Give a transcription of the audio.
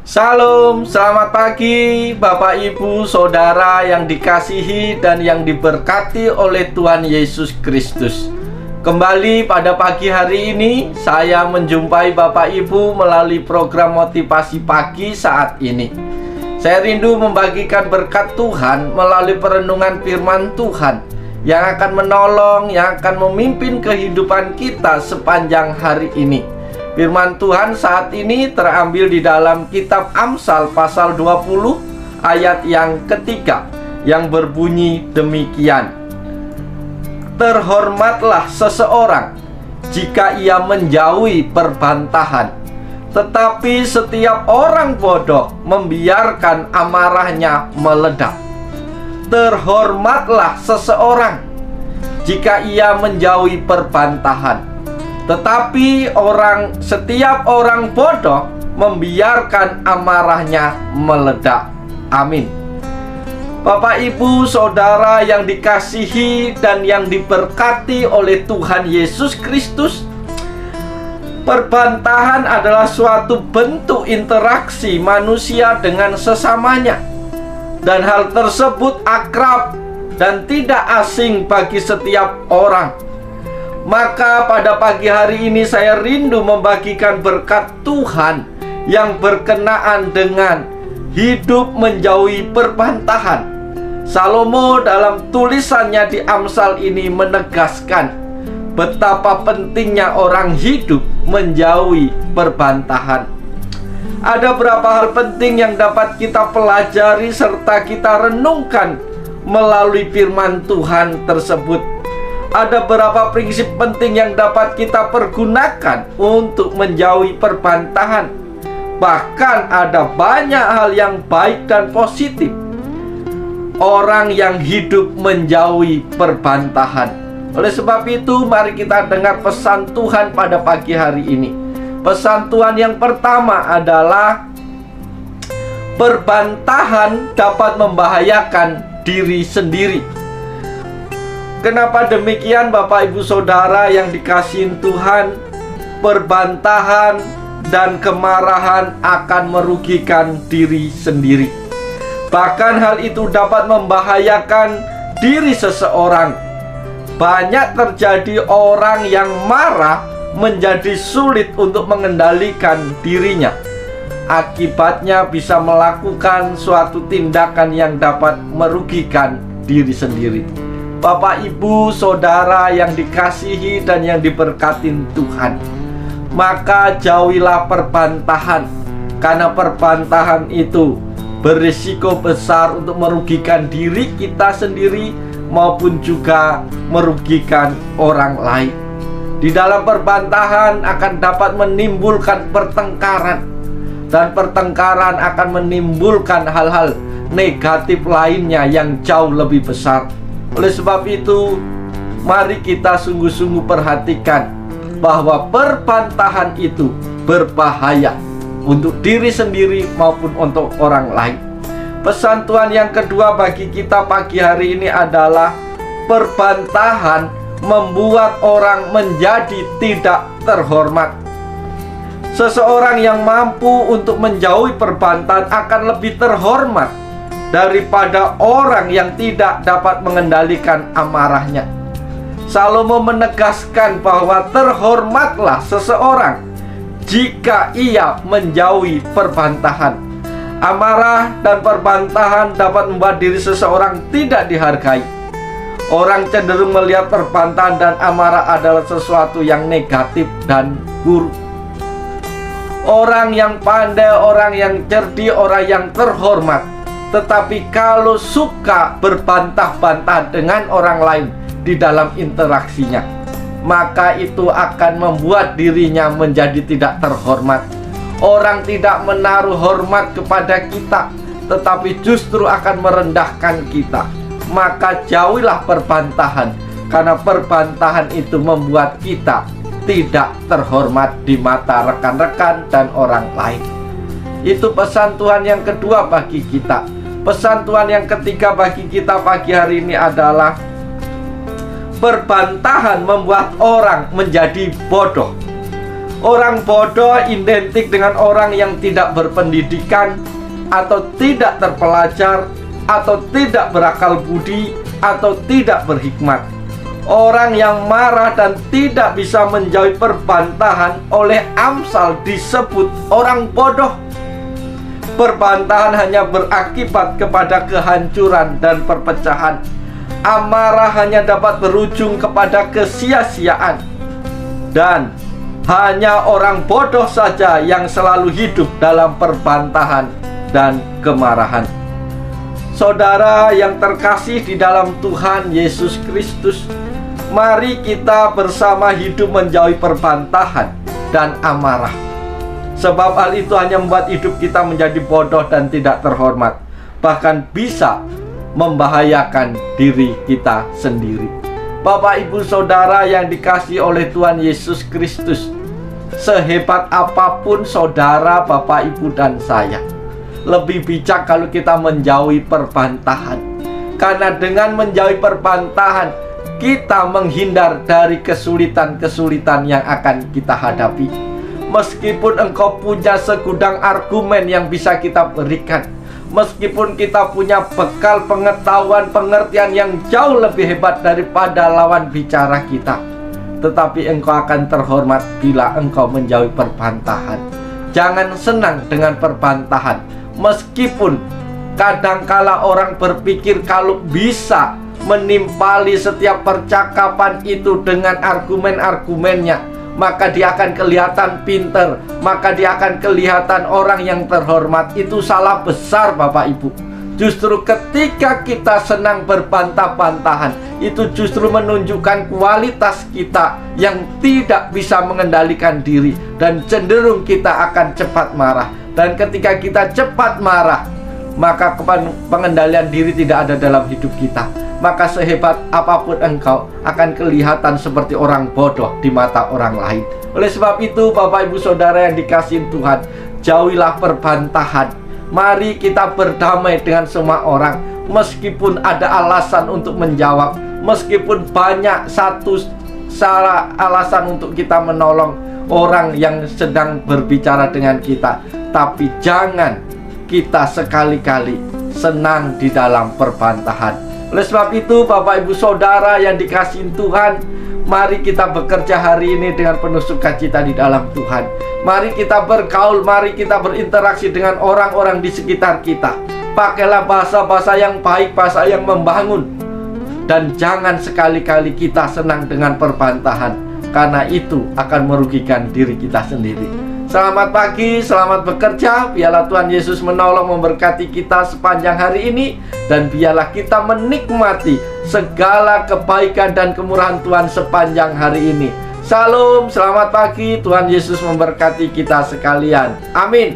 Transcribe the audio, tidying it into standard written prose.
Salam, selamat pagi Bapak Ibu Saudara yang dikasihi dan yang diberkati oleh Tuhan Yesus Kristus. Kembali pada pagi hari ini saya menjumpai Bapak Ibu melalui program motivasi pagi saat ini. Saya rindu membagikan berkat Tuhan melalui perenungan firman Tuhan yang akan menolong, yang akan memimpin kehidupan kita sepanjang hari ini. Firman Tuhan saat ini terambil di dalam kitab Amsal pasal 20 ayat yang ketiga yang berbunyi demikian. Terhormatlah seseorang jika ia menjauhi perbantahan, tetapi setiap orang bodoh membiarkan amarahnya meledak. Terhormatlah seseorang jika ia menjauhi perbantahan, tetapi setiap orang bodoh membiarkan amarahnya meledak. Amin. Bapak Ibu Saudara yang dikasihi dan yang diberkati oleh Tuhan Yesus Kristus, perbantahan adalah suatu bentuk interaksi manusia dengan sesamanya, dan hal tersebut akrab dan tidak asing bagi setiap orang. Maka pada pagi hari ini saya rindu membagikan berkat Tuhan yang berkenaan dengan hidup menjauhi perbantahan. Salomo dalam tulisannya di Amsal ini menegaskan betapa pentingnya orang hidup menjauhi perbantahan. Ada beberapa hal penting yang dapat kita pelajari serta kita renungkan melalui firman Tuhan tersebut. Ada beberapa prinsip penting yang dapat kita pergunakan untuk menjauhi perbantahan. Bahkan ada banyak hal yang baik dan positif orang yang hidup menjauhi perbantahan. Oleh sebab itu, mari kita dengar pesan Tuhan pada pagi hari ini. Pesan Tuhan yang pertama adalah perbantahan dapat membahayakan diri sendiri. Kenapa demikian Bapak Ibu Saudara yang dikasihi Tuhan? Perbantahan dan kemarahan akan merugikan diri sendiri. Bahkan hal itu dapat membahayakan diri seseorang. Banyak terjadi orang yang marah menjadi sulit untuk mengendalikan dirinya. Akibatnya bisa melakukan suatu tindakan yang dapat merugikan diri sendiri. Bapak Ibu Saudara yang dikasihi dan yang diberkati Tuhan, maka jauhilah perbantahan, karena perbantahan itu berisiko besar untuk merugikan diri kita sendiri maupun juga merugikan orang lain. Di dalam perbantahan akan dapat menimbulkan pertengkaran, dan pertengkaran akan menimbulkan hal-hal negatif lainnya yang jauh lebih besar. Oleh sebab itu, mari kita sungguh-sungguh perhatikan bahwa perbantahan itu berbahaya untuk diri sendiri maupun untuk orang lain. Pesan Tuhan yang kedua bagi kita pagi hari ini adalah perbantahan membuat orang menjadi tidak terhormat. Seseorang yang mampu untuk menjauhi perbantahan akan lebih terhormat daripada orang yang tidak dapat mengendalikan amarahnya. Salomo menegaskan bahwa terhormatlah seseorang jika ia menjauhi perbantahan. Amarah dan perbantahan dapat membuat diri seseorang tidak dihargai. Orang cenderung melihat perbantahan dan amarah adalah sesuatu yang negatif dan buruk. Orang yang pandai, orang yang cerdik, orang yang terhormat, tetapi kalau suka berbantah-bantah dengan orang lain di dalam interaksinya, maka itu akan membuat dirinya menjadi tidak terhormat. Orang tidak menaruh hormat kepada kita, tetapi justru akan merendahkan kita. Maka jauhilah perbantahan, karena perbantahan itu membuat kita tidak terhormat di mata rekan-rekan dan orang lain. Itu pesan Tuhan yang kedua bagi kita. Pesan Tuhan yang ketiga bagi kita pagi hari ini adalah perbantahan membuat orang menjadi bodoh. Orang bodoh identik dengan orang yang tidak berpendidikan, atau tidak terpelajar, atau tidak berakal budi, atau tidak berhikmat. Orang yang marah dan tidak bisa menjauhi perbantahan oleh Amsal disebut orang bodoh. Perbantahan hanya berakibat kepada kehancuran dan perpecahan. Amarah hanya dapat berujung kepada kesia-siaan. Dan hanya orang bodoh saja yang selalu hidup dalam perbantahan dan kemarahan. Saudara yang terkasih di dalam Tuhan Yesus Kristus, mari kita bersama hidup menjauhi perbantahan dan amarah. Sebab hal itu hanya membuat hidup kita menjadi bodoh dan tidak terhormat, bahkan bisa membahayakan diri kita sendiri. Bapak, Ibu, Saudara yang dikasihi oleh Tuhan Yesus Kristus, sehebat apapun saudara, Bapak, Ibu, dan saya, lebih bijak kalau kita menjauhi perbantahan. Karena dengan menjauhi perbantahan, kita menghindar dari kesulitan-kesulitan yang akan kita hadapi. Meskipun engkau punya segudang argumen yang bisa kita berikan, meskipun kita punya bekal pengetahuan, pengertian yang jauh lebih hebat daripada lawan bicara kita, tetapi engkau akan terhormat bila engkau menjauhi perbantahan. Jangan senang dengan perbantahan, meskipun kadangkala orang berpikir kalau bisa menimpali setiap percakapan itu dengan argumen-argumennya, maka dia akan kelihatan pinter, maka dia akan kelihatan orang yang terhormat. Itu salah besar, Bapak Ibu. Justru ketika kita senang berbantah-bantahan, itu justru menunjukkan kualitas kita yang tidak bisa mengendalikan diri, dan cenderung kita akan cepat marah. Dan ketika kita cepat marah, maka pengendalian diri tidak ada dalam hidup kita. Maka sehebat apapun engkau akan kelihatan seperti orang bodoh di mata orang lain. Oleh sebab itu, Bapak, Ibu, Saudara yang dikasihi Tuhan, jauhilah perbantahan. Mari kita berdamai dengan semua orang, meskipun ada alasan untuk menjawab, meskipun banyak satu salah alasan untuk kita menolong orang yang sedang berbicara dengan kita. Tapi jangan kita sekali-kali senang di dalam perbantahan. Oleh sebab itu, Bapak, Ibu, Saudara yang dikasihi Tuhan, mari kita bekerja hari ini dengan penuh sukacita di dalam Tuhan. Mari kita bergaul, mari kita berinteraksi dengan orang-orang di sekitar kita. Pakailah bahasa-bahasa yang baik, bahasa yang membangun. Dan jangan sekali-kali kita senang dengan perbantahan, karena itu akan merugikan diri kita sendiri. Selamat pagi, selamat bekerja. Biarlah Tuhan Yesus menolong, memberkati kita sepanjang hari ini, dan biarlah kita menikmati segala kebaikan dan kemurahan Tuhan sepanjang hari ini. Salam, selamat pagi. Tuhan Yesus memberkati kita sekalian. Amin.